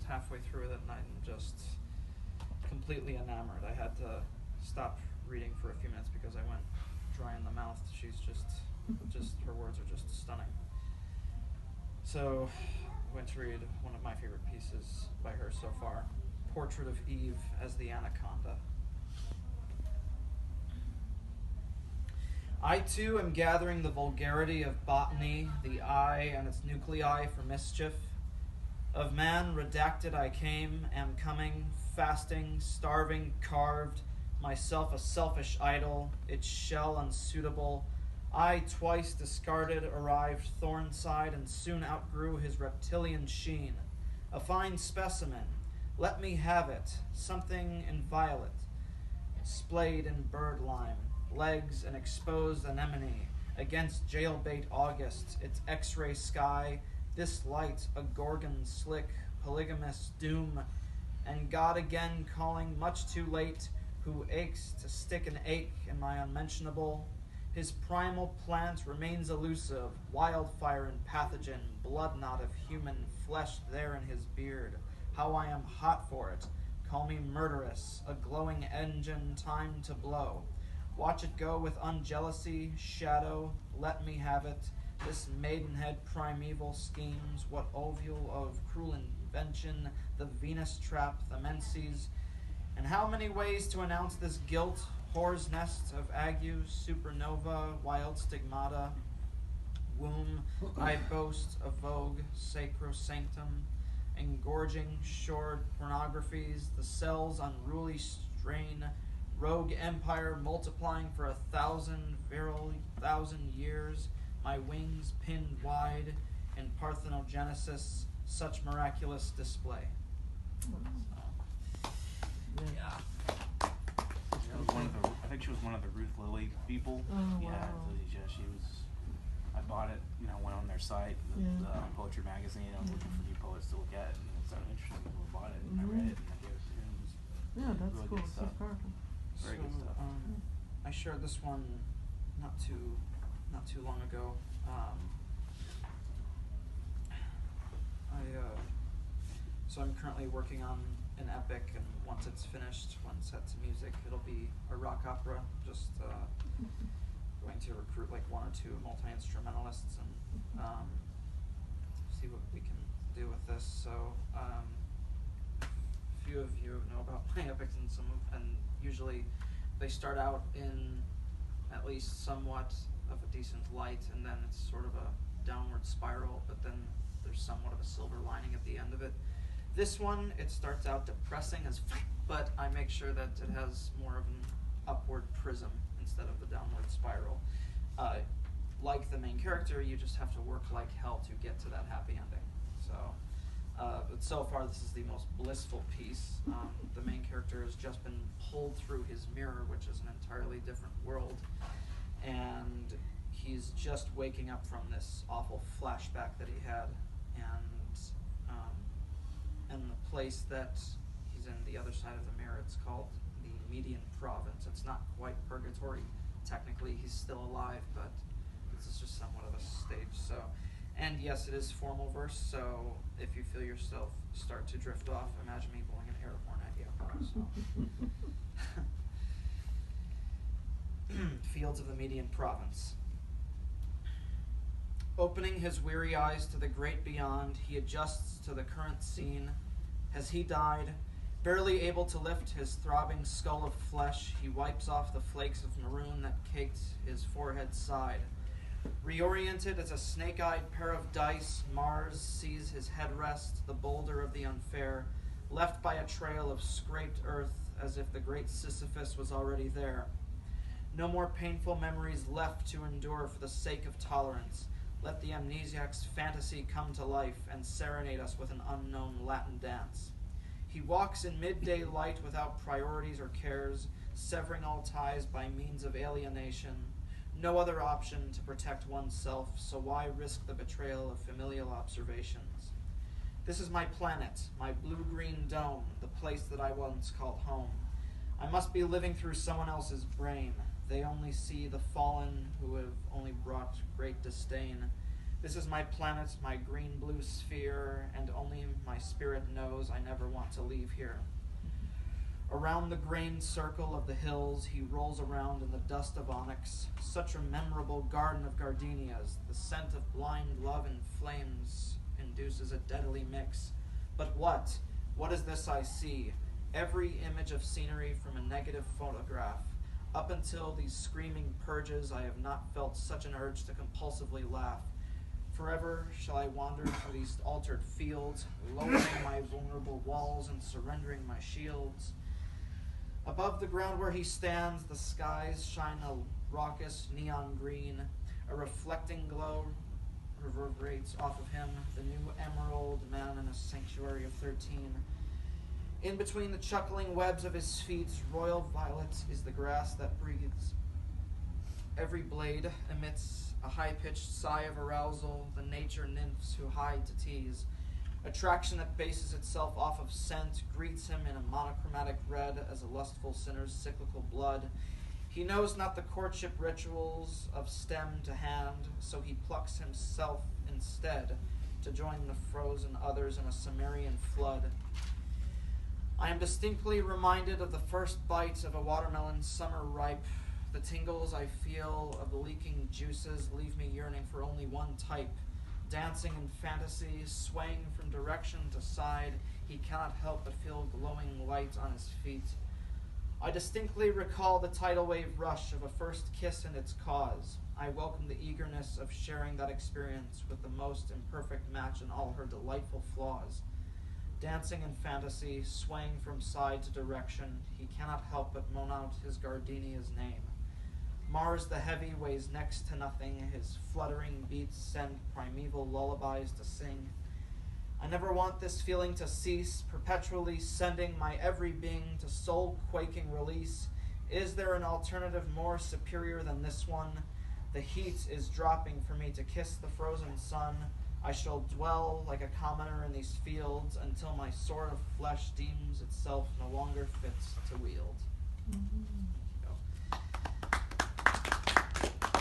halfway through it and I'm just completely enamored. I had to stop reading for a few minutes because I went dry in the mouth. She's just her words are just stunning. So I went to read one of my favorite pieces by her so far, Portrait of Eve as the Anaconda. I too am gathering the vulgarity of botany, the eye and its nuclei for mischief. Of man redacted I came, am coming, fasting, starving, carved, myself a selfish idol, its shell unsuitable. I twice discarded, arrived thorn-side, and soon outgrew his reptilian sheen. A fine specimen, let me have it, something in violet, splayed in bird-lime, legs an exposed anemone, against jailbait August, its X-ray sky, this light a gorgon slick, polygamous doom, and God again calling much too late, who aches to stick an ache in my unmentionable. His primal plant remains elusive, wildfire and pathogen, blood knot of human flesh there in his beard. How I am hot for it. Call me murderous, a glowing engine, time to blow. Watch it go with unjealousy, shadow, let me have it. This maidenhead primeval schemes, what ovule of cruel invention, the Venus trap, the menses, and how many ways to announce this guilt, whore's nest of ague, supernova, wild stigmata, womb, I boast of vogue, sacrosanctum, engorging, shored pornographies, the cell's unruly strain, rogue empire multiplying for 1,000 virile 1,000 years, my wings pinned wide in parthenogenesis, such miraculous display. Yeah. I think she was one of the Ruth Lilly people. Oh, yeah, wow. so she was. I bought it, went on their site, the poetry magazine. I was looking for new poets to look at, and it sounded interesting. So I bought it, and I read it, and I gave it to him. Yeah, that's really cool. good So stuff. powerful. Very good stuff. I shared this one not too long ago. So I'm currently working on an epic, and once it's finished, when set to music, it'll be a rock opera. Just going to recruit like one or two multi-instrumentalists and see what we can do with this. So a few of you know about my epics, and usually they start out in at least somewhat of a decent light, and then it's sort of a downward spiral, but then there's somewhat of a silver lining at the end of it. This one, it starts out depressing as but I make sure that it has more of an upward prism instead of the downward spiral. Like the main character, you just have to work like hell to get to that happy ending. So, but so far this is the most blissful piece. The main character has just been pulled through his mirror, which is an entirely different world, and he's just waking up from this awful flashback that he had, and the place that he's in, the other side of the mirror, it's called the Median Province. It's not quite purgatory. Technically, he's still alive, but this is just somewhat of a stage. So, and yes, it is formal verse, so if you feel yourself start to drift off, imagine me blowing an air horn at you. So. Fields of the Median Province. Opening his weary eyes to the great beyond, he adjusts to the current scene. Has he died? Barely able to lift his throbbing skull of flesh, he wipes off the flakes of maroon that caked his forehead's side. Reoriented as a snake-eyed pair of dice, Mars sees his headrest, the boulder of the unfair, left by a trail of scraped earth, as if the great Sisyphus was already there. No more painful memories left to endure for the sake of tolerance. Let the amnesiac's fantasy come to life and serenade us with an unknown Latin dance. He walks in midday light without priorities or cares, severing all ties by means of alienation. No other option to protect oneself, so why risk the betrayal of familial observations? This is my planet, my blue-green dome, the place that I once called home. I must be living through someone else's brain. They only see the fallen who have only brought great disdain. This is my planet, my green-blue sphere, and only my my spirit knows I never want to leave here. Around the grained circle of the hills, he rolls around in the dust of onyx, such a memorable garden of gardenias. The scent of blind love and flames induces a deadly mix. But what? What is this I see? Every image of scenery from a negative photograph. Up until these screaming purges, I have not felt such an urge to compulsively laugh. Forever shall I wander through these altered fields, lowering my vulnerable walls and surrendering my shields. Above the ground where he stands, the skies shine a raucous neon green. A reflecting glow reverberates off of him, the new emerald man in a sanctuary of 13. In between the chuckling webs of his feet, royal violet is the grass that breathes. Every blade emits a high-pitched sigh of arousal, the nature nymphs who hide to tease. Attraction that bases itself off of scent greets him in a monochromatic red as a lustful sinner's cyclical blood. He knows not the courtship rituals of stem to hand, so he plucks himself instead to join the frozen others in a Cimmerian flood. I am distinctly reminded of the first bite of a watermelon summer ripe. The tingles I feel of the leaking juices leave me yearning for only one type. Dancing in fantasy, swaying from direction to side, he cannot help but feel glowing light on his feet. I distinctly recall the tidal wave rush of a first kiss and its cause. I welcome the eagerness of sharing that experience with the most imperfect match in all her delightful flaws. Dancing in fantasy, swaying from side to direction, he cannot help but moan out his gardenia's name. Mars the heavy weighs next to nothing, his fluttering beats send primeval lullabies to sing. I never want this feeling to cease, perpetually sending my every being to soul-quaking release. Is there an alternative more superior than this one? The heat is dropping for me to kiss the frozen sun. I shall dwell like a commoner in these fields until my sword of flesh deems itself no longer fit to wield. Mm-hmm.